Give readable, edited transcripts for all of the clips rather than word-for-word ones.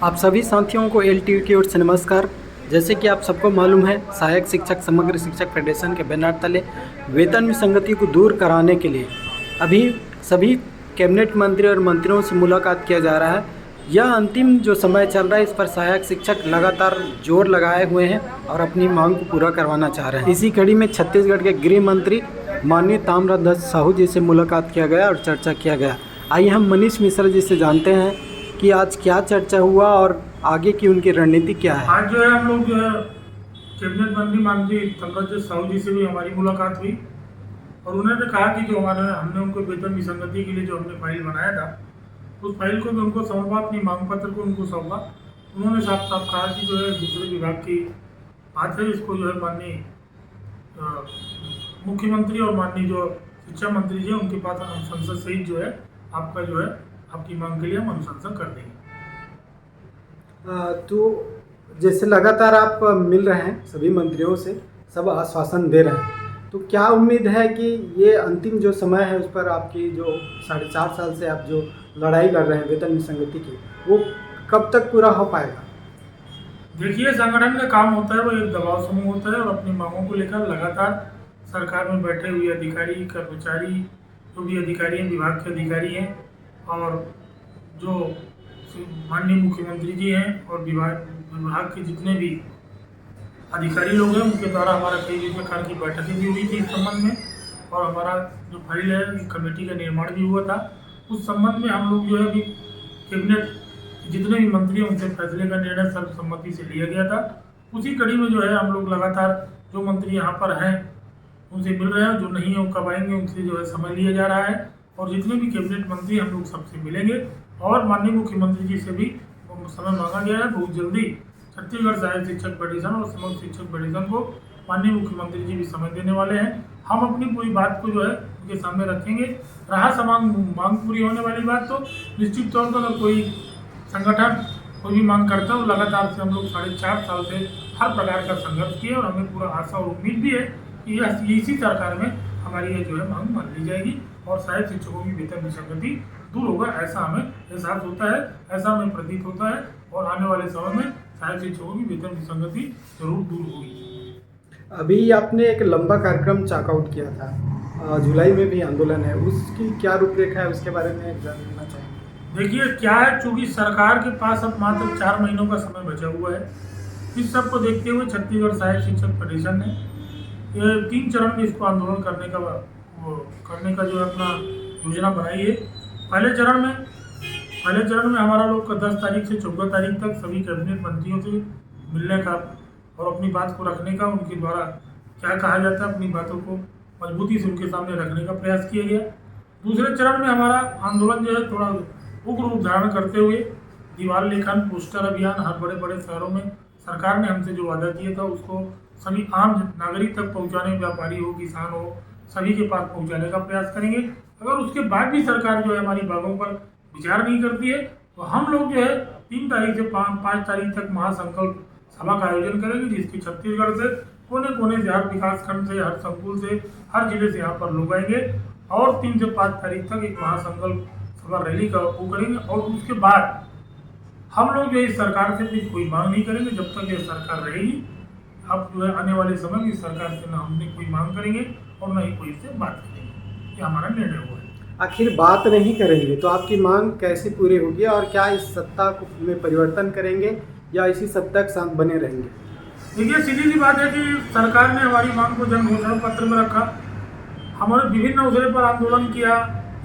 आप सभी साथियों को एलटीवी की ओर से नमस्कार। जैसे कि आप सबको मालूम है, सहायक शिक्षक समग्र शिक्षक फेडरेशन के बैनर तले वेतन विसंगति को दूर कराने के लिए अभी सभी कैबिनेट मंत्री और मंत्रियों से मुलाकात किया जा रहा है। यह अंतिम जो समय चल रहा है, इस पर सहायक शिक्षक लगातार जोर लगाए हुए हैं और अपनी मांग को पूरा करवाना चाह रहे हैं। इसी कड़ी में छत्तीसगढ़ के गृह मंत्री माननीय ताम्रध्वज साहू जी से मुलाकात किया गया और चर्चा किया गया। आइए हम मनीष मिश्रा जी से जानते हैं कि आज क्या चर्चा हुआ और आगे की उनकी रणनीति क्या है। आज जो है हम लोग जो है कैबिनेट मंत्री माननीय ताम्रध्वज साहू जी से भी हमारी मुलाकात हुई और उन्होंने कहा कि जो हमने उनको वेतन विसंगति के लिए जो हमने फाइल बनाया था, उस फाइल को भी उनको सौंपा, अपनी मांग पत्र को उनको सौंपा। उन्होंने साफ साफ कहा कि जो है दूसरे विभाग की बात है, इसको जो है माननीय मुख्यमंत्री और माननीय जो शिक्षा मंत्री जी उनके पास अनुशंसा सहित जो है आपका जो है आपकी मांग के लिए हम अनुशंसा कर देंगे। तो जैसे लगातार आप मिल रहे हैं सभी मंत्रियों से, सब आश्वासन दे रहे हैं, तो क्या उम्मीद है कि ये अंतिम जो समय है उस पर आपकी जो 4.5 साल से आप जो लड़ाई लड़ रहे हैं वेतन विसंगति की, वो कब तक पूरा हो पाएगा? देखिए, संगठन का काम होता है वो एक दबाव समूह होता है और अपनी मांगों को लेकर लगातार सरकार में बैठे हुए अधिकारी, कर्मचारी, जो भी अधिकारी हैं, विभाग के अधिकारी हैं और जो माननीय मुख्यमंत्री जी हैं और विभाग के जितने भी अधिकारी लोग हैं, उनके द्वारा हमारा कई प्रकार की बैठकें भी हुई थी इस संबंध में और हमारा जो फाइल है कमेटी का निर्माण भी हुआ था। उस संबंध में हम लोग जो है अभी कैबिनेट जितने भी मंत्री हैं उनसे फैसले का निर्णय सर्वसम्मति से लिया गया था। उसी कड़ी में जो है हम लोग लगातार जो मंत्री यहाँ पर हैं उनसे मिल रहे हैं, जो नहीं हो कब आएंगे उनसे जो है समय लिया जा रहा है और जितने भी कैबिनेट मंत्री हम लोग सबसे मिलेंगे और माननीय मुख्यमंत्री जी से भी समय मांगा गया है। बहुत जल्दी छत्तीसगढ़ सहायक शिक्षक फेडरेशन और समग्र शिक्षक फेडरेशन को माननीय मुख्यमंत्री जी भी समय देने वाले हैं। हम अपनी पूरी बात को जो है उनके सामने रखेंगे। रहा समान मांग पूरी होने वाली बात, तो निश्चित तौर पर अगर कोई संगठन कोई भी मांग करता है, वो लगातार से हम लोग 4.5 साल से हर प्रकार का संघर्ष किए और हमें पूरा आशा और उम्मीद भी है कि इसी सरकार में हमारी ये जो है मांग मान ली जाएगी और सहायक शिक्षकों की वेतन विसंगति दूर होगा, ऐसा हमें एहसास होता है, ऐसा हमें प्रतीत होता है और आने वाले समय में सहायक शिक्षकों की वेतन विसंगति जरूर दूर होगी। अभी आपने एक लंबा कार्यक्रम चॉकआउट किया था, जुलाई में भी आंदोलन है, उसकी क्या रूपरेखा है, उसके बारे में जानना चाहेंगे। देखिए क्या है, चूंकि सरकार के पास अब मात्र 4 महीनों का समय बचा हुआ है, इस सब को देखते हुए छत्तीसगढ़ सहायक शिक्षक फेडरेशन ने 3 चरण में इसको आंदोलन करने का जो है अपना योजना बनाई है। पहले चरण में हमारा लोग का 10 तारीख से 14 तारीख तक सभी कैबिनेट मंत्रियों से मिलने का और अपनी बात को रखने का, उनके द्वारा क्या कहा जाता है अपनी बातों को मजबूती से उनके सामने रखने का प्रयास किया गया। दूसरे चरण में हमारा आंदोलन जो है थोड़ा उग्र रूप धारण करते हुए दीवार लेखन, पोस्टर अभियान हर बड़े बड़े शहरों में सरकार ने हमसे जो वादा किया था उसको सभी आम नागरिक तक पहुंचाने, व्यापारी हो, किसान हो, सभी के पास पहुंचाने का प्रयास करेंगे। अगर उसके बाद भी सरकार जो है हमारी मांगों पर विचार नहीं करती है, तो हम लोग जो है 3 तारीख से 5 तारीख तक महासंकल्प सभा का आयोजन करेंगे, जिसकी छत्तीसगढ़ से कोने कोने से, हर विकास खंड से, हर संकुल से, हर जिले से यहाँ पर लोग आएंगे और 3 से 5 तारीख तक एक महासंकल्प सभा रैली का वो करेंगे। और उसके बाद हम लोग जो इस सरकार से भी कोई मांग नहीं करेंगे जब तक ये सरकार रहेगी। अब जो है आने वाले समय में इस सरकार से ना हमने कोई मांग करेंगे और ना ही कोई से बात करेंगे, ये हमारा निर्णय हुआ है। आखिर बात नहीं करेंगे तो आपकी मांग कैसे पूरी होगी और क्या इस सत्ता में परिवर्तन करेंगे या इसी सत्ता के साथ बने रहेंगे? देखिए, सीधी सी बात है कि सरकार ने हमारी मांग को जन घोषणा पत्र में रखा, हमारे विभिन्न अवसरों पर आंदोलन किया,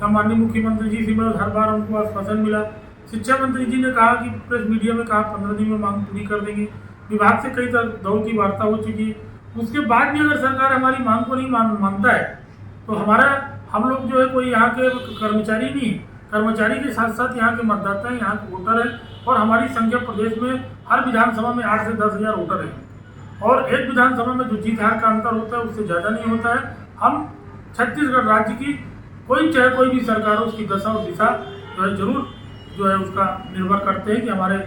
माननीय मुख्यमंत्री जी से हर बार हमको आश्वासन मिला। शिक्षा मंत्री जी ने कहा कि प्रेस मीडिया में कहा 15 दिन में मांग पूरी कर देंगे। विभाग से कई दौर की वार्ता हो चुकी है। उसके बाद भी अगर सरकार हमारी मांग को नहीं मानता है तो हम लोग जो है कोई यहाँ के कर्मचारी नहीं, कर्मचारी के साथ साथ यहाँ के मतदाता हैं, यहाँ के वोटर हैं और हमारी संख्या प्रदेश में हर विधानसभा में 8 से 10 हज़ार वोटर हैं और एक विधानसभा में जो जीत हार का अंतर होता है उससे ज़्यादा नहीं होता है। हम छत्तीसगढ़ राज्य की चाहे कोई भी सरकार हो, उसकी दशा और दिशा जो है जरूर जो है उसका निर्भर करते हैं कि हमारे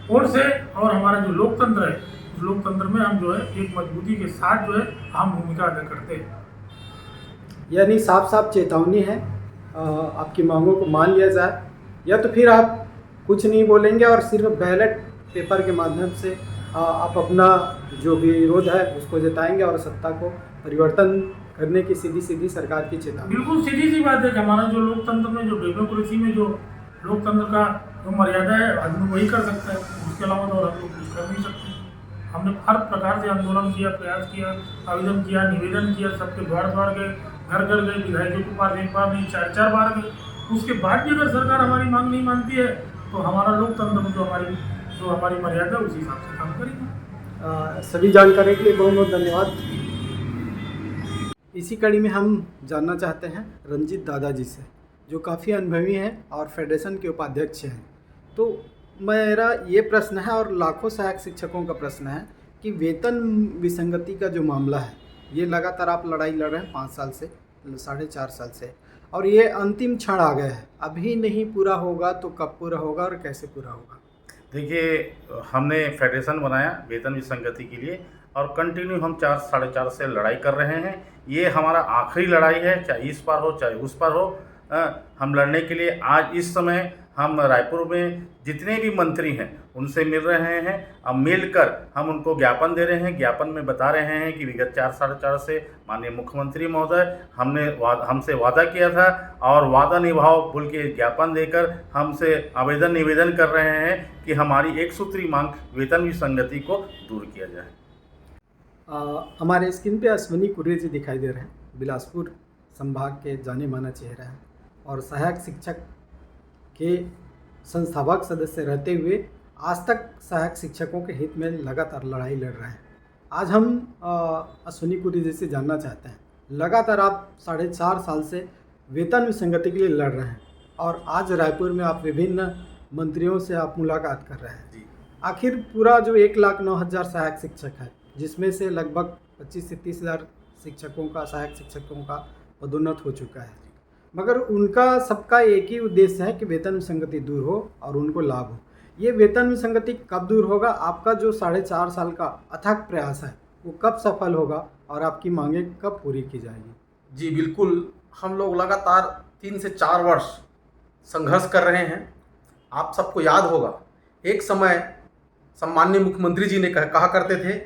वोट से और हमारा जो लोकतंत्र है, उस लोकतंत्र में हम जो है एक मजबूती के साथ जो है अहम भूमिका अदा करते हैं। यानी साफ साफ चेतावनी है, आपकी मांगों को मान लिया जाए या तो फिर आप कुछ नहीं बोलेंगे और सिर्फ बैलेट पेपर के माध्यम से आप अपना जो भी विरोध है उसको जताएंगे और सत्ता को परिवर्तन करने की सीधी सीधी सरकार की चेतावनी। बिल्कुल सीधी सी बात है कि हमारा जो लोकतंत्र में, जो डेमोक्रेसी में जो लोकतंत्र का जो मर्यादा है, आदमी वही कर सकता है, उसके अलावा तो और हम लोग कुछ कर नहीं सकते। हमने हर प्रकार से आंदोलन किया, प्रयास किया, आवेदन किया, निवेदन किया, सबके द्वार द्वार गए, घर घर गए, विधायकों के पास एक बार नहीं 4-4 बार गए। उसके बाद भी अगर सरकार हमारी मांग नहीं मानती है तो हमारा लोकतंत्र में जो हमारी मर्यादा है उसी हिसाब से काम करेंगे। सभी जानकारी के लिए बहुत बहुत धन्यवाद। इसी कड़ी में हम जानना चाहते हैं रंजीत दादाजी से, जो काफ़ी अनुभवी हैं और फेडरेशन के उपाध्यक्ष हैं। तो मेरा ये प्रश्न है और लाखों सहायक शिक्षकों का प्रश्न है कि वेतन विसंगति का जो मामला है, ये लगातार आप लड़ाई लड़ रहे हैं 5 साल से, 4.5 साल से, और ये अंतिम क्षण आ गया है। अभी नहीं पूरा होगा तो कब पूरा होगा और कैसे पूरा होगा? देखिए, हमने फेडरेशन बनाया वेतन विसंगति के लिए और कंटिन्यू हम 4-4.5 से लड़ाई कर रहे हैं। ये हमारा आखिरी लड़ाई है, चाहे इस पार हो चाहे उस पार हो। हम लड़ने के लिए आज इस समय हम रायपुर में जितने भी मंत्री हैं उनसे मिल रहे हैं। अब मिलकर हम उनको ज्ञापन दे रहे हैं। ज्ञापन में बता रहे हैं कि विगत 4-4.5 से माननीय मुख्यमंत्री महोदय हमसे वादा किया था और वादा निभाओ बोल के ज्ञापन देकर हमसे आवेदन निवेदन कर रहे हैं कि हमारी एक सूत्री मांग वेतन विसंगति को दूर किया जाए। हमारे स्क्रीन पे अश्विनी कुर्रे जी दिखाई दे रहे हैं, बिलासपुर संभाग के जाने माना चेहरा है और सहायक शिक्षक के संस्थापक सदस्य रहते हुए आज तक सहायक शिक्षकों के हित में लगातार लड़ाई लड़ रहे हैं। आज हम अश्विनी कुर्रे जी से जानना चाहते हैं, लगातार आप 4.5 साल से वेतन विसंगति के लिए लड़ रहे हैं और आज रायपुर में आप विभिन्न मंत्रियों से आप मुलाकात कर रहे हैं। आखिर पूरा जो 1,09,000 सहायक शिक्षक है, जिसमें से लगभग 25 से 30 हज़ार शिक्षकों का, सहायक शिक्षकों का पदोन्नत हो चुका है, मगर उनका सबका एक ही उद्देश्य है कि वेतन विसंगति दूर हो और उनको लाभ हो। ये वेतन विसंगति कब दूर होगा? आपका जो 4.5 साल का अथक प्रयास है वो कब सफल होगा और आपकी मांगें कब पूरी की जाएगी? जी बिल्कुल, हम लोग लगातार 3 से 4 वर्ष संघर्ष कर रहे हैं। आप सबको याद होगा, एक समय सम्माननीय मुख्यमंत्री जी ने कहा करते थे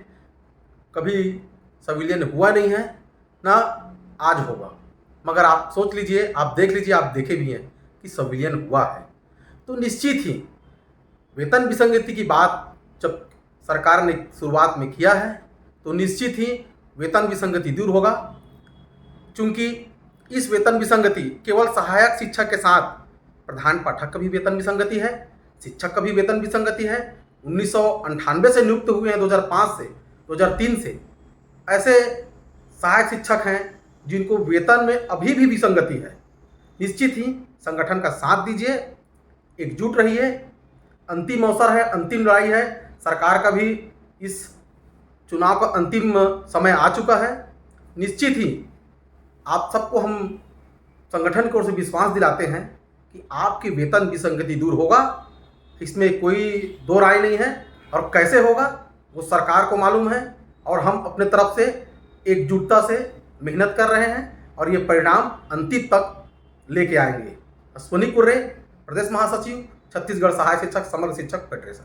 कभी संविलियन हुआ नहीं है ना आज होगा, मगर आप सोच लीजिए, आप देख लीजिए, आप देखे भी हैं कि संविलियन हुआ है। तो निश्चित ही वेतन विसंगति की बात जब सरकार ने शुरुआत में किया है तो निश्चित ही वेतन विसंगति दूर होगा, क्योंकि इस वेतन विसंगति केवल सहायक शिक्षक के साथ प्रधान पाठक का भी वेतन विसंगति है, शिक्षक का भी वेतन विसंगति है। 1998 से नियुक्त हुए हैं, 2005 से 2003 से ऐसे सहायक शिक्षक हैं जिनको वेतन में अभी भी विसंगति है। निश्चित ही संगठन का साथ दीजिए, एकजुट रहिए। अंतिम अवसर है, अंतिम लड़ाई है। सरकार का भी इस चुनाव का अंतिम समय आ चुका है। निश्चित ही आप सबको हम संगठन की ओर से विश्वास दिलाते हैं कि आपकी वेतन विसंगति दूर होगा, इसमें कोई दो राय नहीं है। और कैसे होगा वो सरकार को मालूम है और हम अपने तरफ से एकजुटता से मेहनत कर रहे हैं और ये परिणाम अंतिम तक लेके आएंगे। अश्विनी कुर्रे, प्रदेश महासचिव, छत्तीसगढ़ सहायक शिक्षक समग्र शिक्षक फेडरेशन।